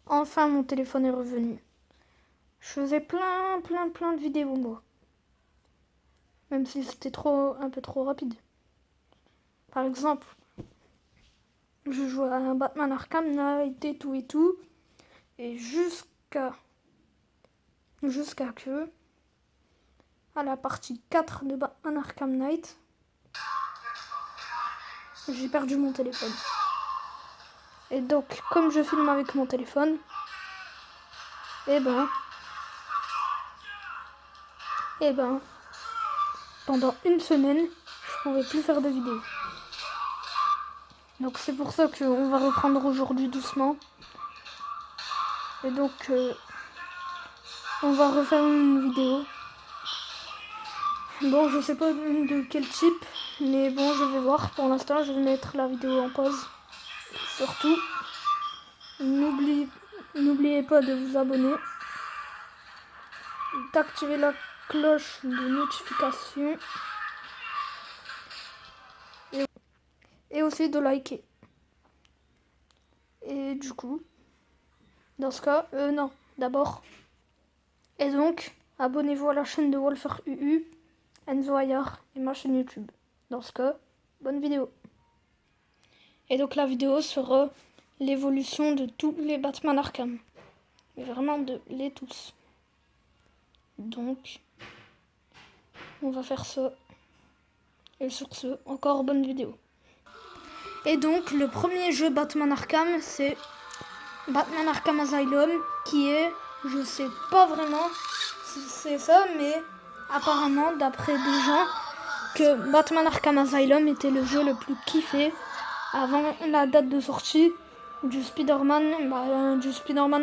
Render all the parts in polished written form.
Enfin, mon téléphone est revenu. Je faisais plein de vidéos, moi. Même si c'était un peu trop rapide. Par exemple, je jouais à un Batman Arkham Knight et tout. Et jusqu'à que, à la partie 4 de Batman Arkham Knight, j'ai perdu mon téléphone. Et donc, comme je filme avec mon téléphone, eh ben, pendant une semaine, je pouvais plus faire de vidéos. Donc c'est pour ça qu'on va reprendre aujourd'hui doucement. Et donc, on va refaire une vidéo. Bon, je sais pas de quel type, mais bon, je vais voir. Pour l'instant, je vais mettre la vidéo en pause. Surtout, n'oubliez pas de vous abonner, d'activer la cloche de notification et aussi de liker. Et du coup, dans ce cas, non, d'abord. Et donc, abonnez-vous à la chaîne de Wolfer UU, Enzo Ayar et ma chaîne YouTube. Dans ce cas, bonne vidéo. Et donc la vidéo sera l'évolution de tous les Batman Arkham. Mais vraiment de les tous. Donc, on va faire ça. Et sur ce, encore bonne vidéo. Et donc, le premier jeu Batman Arkham, c'est Batman Arkham Asylum, qui est, je sais pas vraiment si c'est ça, mais apparemment, d'après des gens, que Batman Arkham Asylum était le jeu le plus kiffé avant la date de sortie du Spider-Man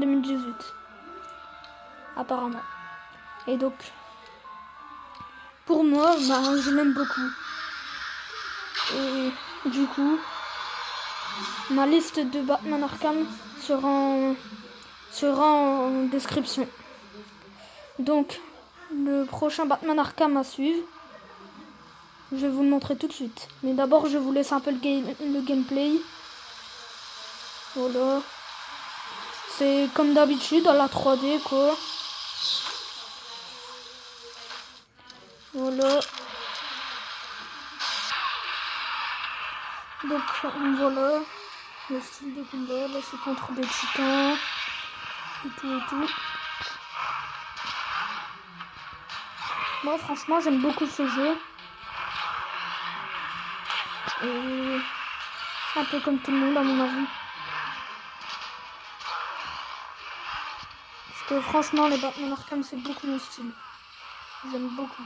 2018. Apparemment. Et donc, pour moi, je l'aime beaucoup. Et du coup, ma liste de Batman Arkham sera en description. Donc, le prochain Batman Arkham à suivre, je vais vous le montrer tout de suite. Mais d'abord, je vous laisse un peu le gameplay. Voilà. C'est comme d'habitude à la 3D, quoi. Voilà. Donc, voilà. Le style de combat, là, c'est contre des titans. Et tout. Moi, franchement, j'aime beaucoup ce jeu. Et un peu comme tout le monde, à mon avis. Parce que franchement, les Batman Arkham, c'est beaucoup mon style. J'aime beaucoup.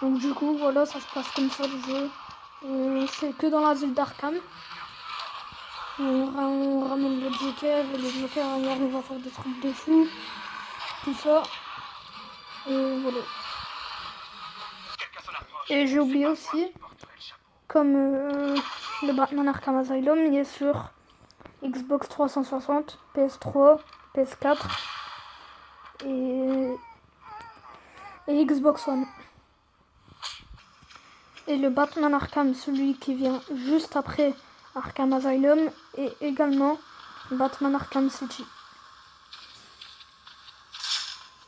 Donc du coup, voilà, ça se passe comme ça le jeu. C'est que dans la ville d'Arkham. On ramène le Joker et le Joker il arrive à faire des trucs de fou. Tout ça. Et voilà. Et j'ai oublié aussi, comme le Batman Arkham Asylum, il est sur Xbox 360, PS3, PS4 et Xbox One. Et le Batman Arkham, celui qui vient juste après Arkham Asylum, est également Batman Arkham City.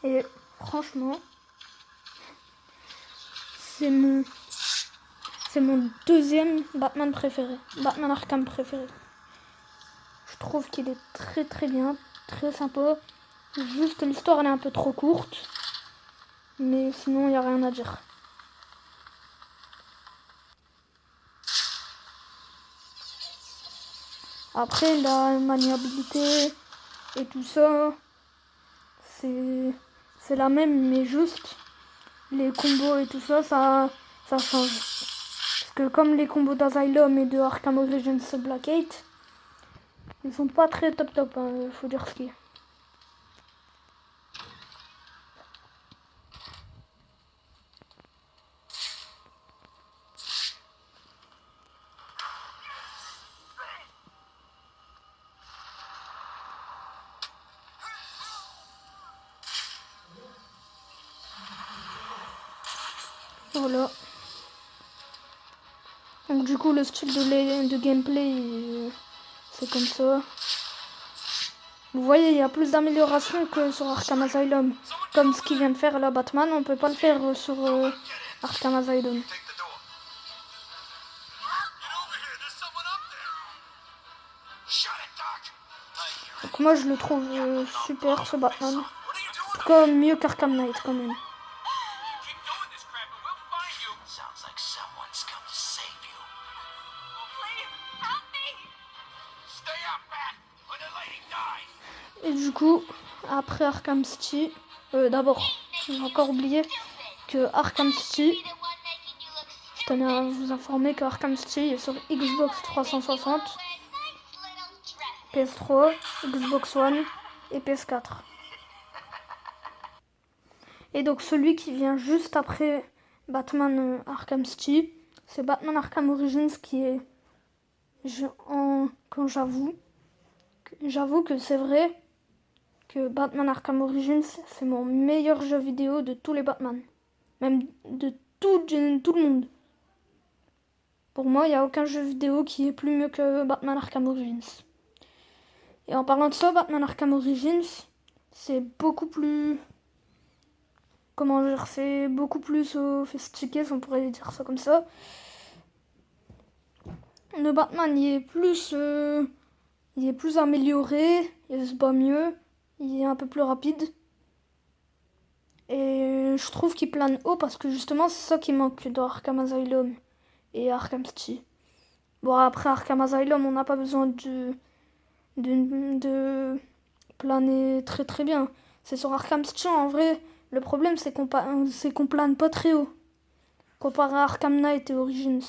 Et franchement, c'est mon deuxième Batman préféré, Batman Arkham préféré. Je trouve qu'il est très bien, très sympa. Juste l'histoire elle est un peu trop courte, mais sinon il n'y a rien à dire. Après la maniabilité et tout ça, c'est la même, mais juste les combos et tout ça, ça change. Parce que comme les combos d'Asylum et de Arkham Origins Blackgate, ils sont pas très top, hein, faut dire ce qu'il y a. Voilà. Donc du coup le style de gameplay c'est comme ça. Vous voyez, il y a plus d'améliorations que sur Arkham Asylum. Comme ce qu'il vient de faire là Batman, on peut pas le faire sur Arkham Asylum. Donc moi je le trouve super ce Batman. En tout cas mieux qu'Arkham Knight quand même. Et du coup, après Arkham City, d'abord, j'ai encore oublié que Arkham City, je tenais à vous informer que Arkham City est sur Xbox 360, PS3, Xbox One et PS4. Et donc celui qui vient juste après Batman Arkham City, c'est Batman Arkham Origins qui est, quand j'avoue que c'est vrai que Batman Arkham Origins c'est mon meilleur jeu vidéo de tous les Batman, même de tout le monde. Pour moi, il n'y a aucun jeu vidéo qui est plus mieux que Batman Arkham Origins. Et en parlant de ça, Batman Arkham Origins, c'est beaucoup plus... Comment dire, c'est beaucoup plus sophistiqué, si on pourrait dire ça comme ça. Le Batman, il est plus amélioré, il se bat mieux, il est un peu plus rapide. Et je trouve qu'il plane haut parce que justement, c'est ça qui manque dans Arkham Asylum et Arkham City. Bon, après Arkham Asylum, on n'a pas besoin de planer très très bien. C'est sur Arkham City, en vrai, le problème c'est qu'on plane pas très haut. Comparé à Arkham Knight et Origins.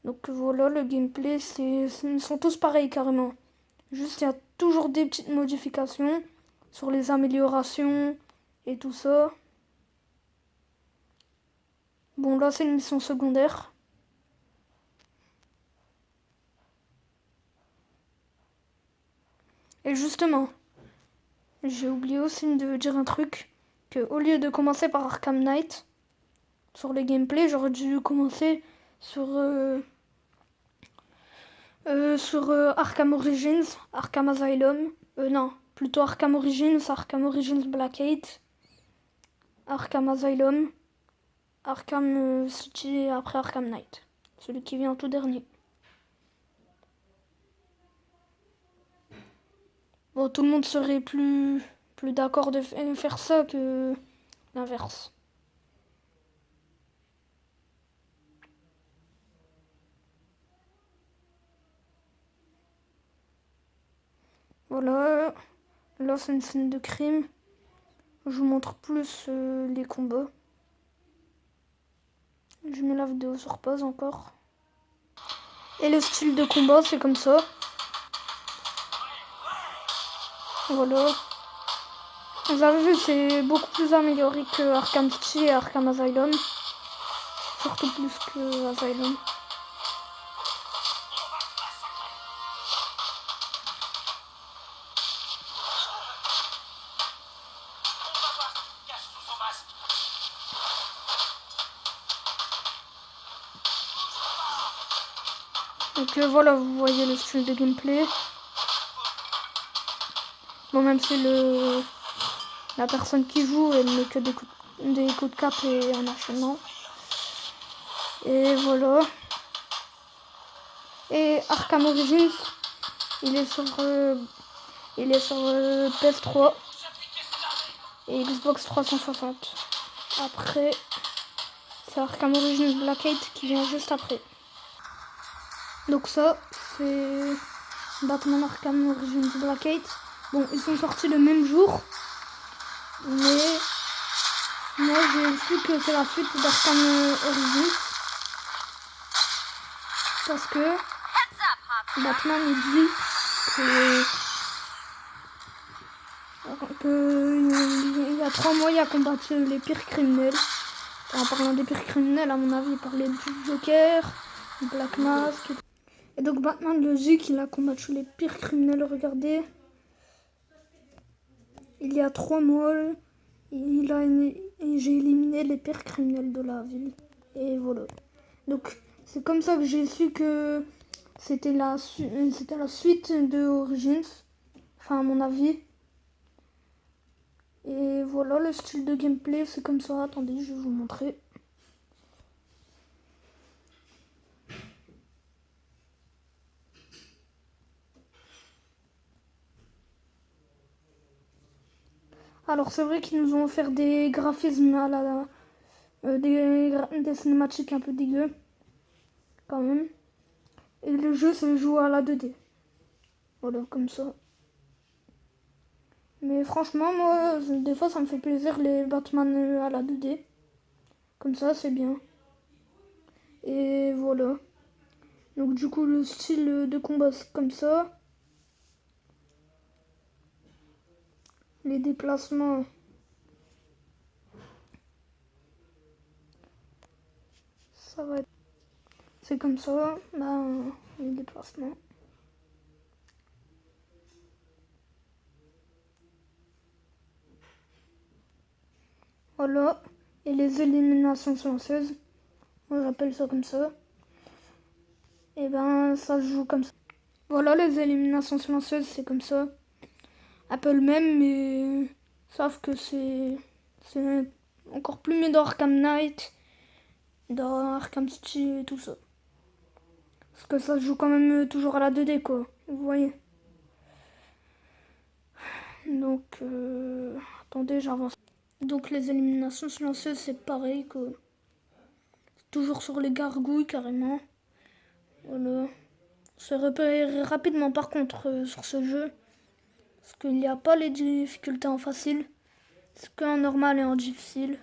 Donc voilà, le gameplay, ils sont tous pareils carrément. Juste, il y a toujours des petites modifications sur les améliorations et tout ça. Bon, là, c'est une mission secondaire. Et justement, j'ai oublié aussi de dire un truc, que au lieu de commencer par Arkham Knight, sur les gameplays, j'aurais dû commencer sur Arkham Origins, Arkham Asylum, non, plutôt Arkham Origins Blackgate, Arkham Asylum, Arkham City et après Arkham Knight, celui qui vient tout dernier. Bon, tout le monde serait plus d'accord de faire ça que l'inverse. Voilà, là c'est une scène de crime. Je vous montre plus les combats. Je mets la vidéo sur pause encore. Et le style de combat, c'est comme ça. Voilà. Vous avez vu, c'est beaucoup plus amélioré que Arkham City et Arkham Asylum. Surtout plus que Asylum. Donc voilà, vous voyez le style de gameplay. Bon, même si la personne qui joue, elle met que des coups de cap et un enchaînement. Et voilà. Et Arkham Origins, il est sur PS3 et Xbox 360. Après, c'est Arkham Origins Blackgate qui vient juste après. Donc ça, c'est Batman Arkham Origins Blackgate. Bon, ils sont sortis le même jour, mais moi j'ai su que c'est la suite d'Arkham Origins. Parce que Batman il dit que il y a 3 mois il a combattu les pires criminels. Et en parlant des pires criminels, à mon avis, il parlait du Joker, du Black Mask. Et donc Batman le dit qu'il a combattu les pires criminels. Regardez. Il y a 3 mois, j'ai éliminé les pires criminels de la ville. Et voilà. Donc c'est comme ça que j'ai su que c'était la suite de Origins. Enfin à mon avis. Et voilà, le style de gameplay c'est comme ça. Attendez, je vais vous montrer. Alors c'est vrai qu'ils nous ont offert des graphismes à des cinématiques un peu dégueu. Quand même. Et le jeu se joue à la 2D. Voilà, comme ça. Mais franchement, moi, des fois, ça me fait plaisir les Batman à la 2D. Comme ça, c'est bien. Et voilà. Donc du coup, le style de combat, c'est comme ça. Les déplacements... Ça va être... C'est comme ça. Les déplacements. Voilà. Et les éliminations silencieuses. Moi, j'appelle ça comme ça. Et ça se joue comme ça. Voilà, les éliminations silencieuses, c'est comme ça. Un peu le même, mais sauf que c'est encore plus mieux dans Arkham Knight, dans Arkham City et tout ça. Parce que ça se joue quand même toujours à la 2D, quoi. Vous voyez. Donc, attendez, j'avance. Donc, les éliminations silencieuses, c'est pareil, quoi. Toujours sur les gargouilles, carrément. Voilà. C'est repéré rapidement, par contre, sur ce jeu. Parce qu'il n'y a pas les difficultés en facile. C'est qu'en normal et en difficile.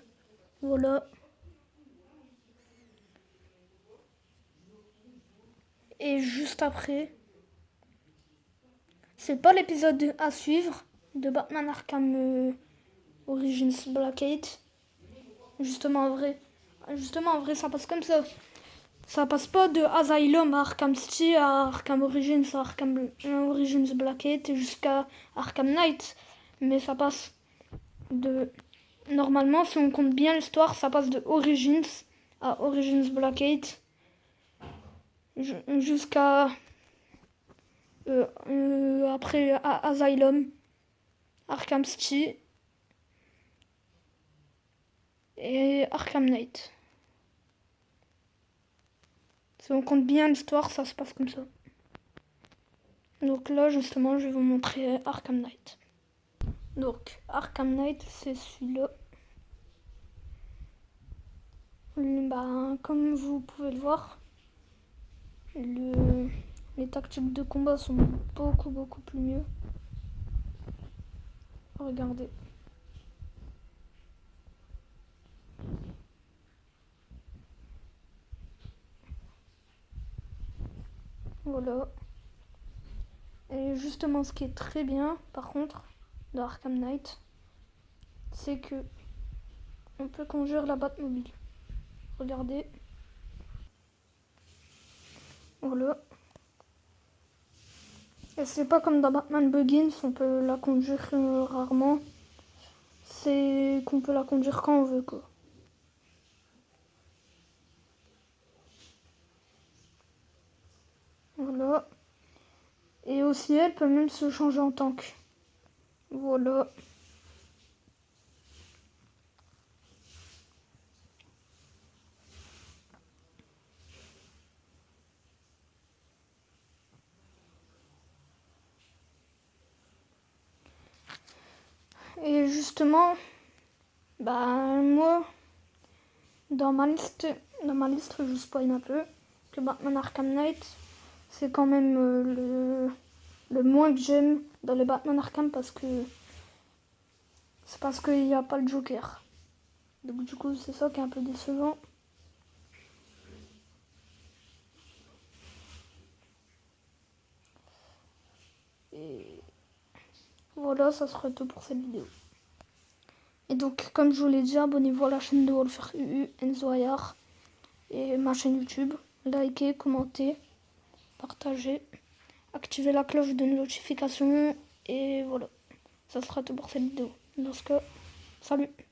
Voilà. Et juste après, c'est pas l'épisode à suivre de Batman Arkham Origins Blackgate. Justement en vrai, ça passe comme ça. Ça passe pas de Asylum à Arkham City à Arkham Origins à Arkham Origins Blackgate jusqu'à Arkham Knight. Mais ça passe de... Normalement, si on compte bien l'histoire, ça passe de Origins à Origins Blackgate jusqu'à... après Asylum, Arkham City et Arkham Knight. Si on compte bien l'histoire, ça se passe comme ça. Donc là, justement, je vais vous montrer Arkham Knight. Donc, Arkham Knight, c'est celui-là. Comme vous pouvez le voir, les tactiques de combat sont beaucoup plus mieux. Regardez. Voilà. Et justement, ce qui est très bien, par contre, dans Arkham Knight, c'est que on peut conduire la Batmobile. Regardez. Voilà. Et c'est pas comme dans Batman Begins, on peut la conduire rarement. C'est qu'on peut la conduire quand on veut, quoi. Voilà. Et aussi, elle peut même se changer en tank. Voilà. Et justement, moi, dans ma liste, je spoil un peu que Batman Arkham Knight, c'est quand même le moins que j'aime dans les Batman Arkham parce qu'il n'y a pas le Joker. Donc du coup, c'est ça qui est un peu décevant. Et voilà, ça sera tout pour cette vidéo. Et donc, comme je vous l'ai dit, abonnez-vous à la chaîne de Wolfer UU, Enzo Ayar, et ma chaîne YouTube. Likez, commentez, partagez, activez la cloche de notification, et voilà. Ça sera tout pour cette vidéo. Dans ce cas, Salut.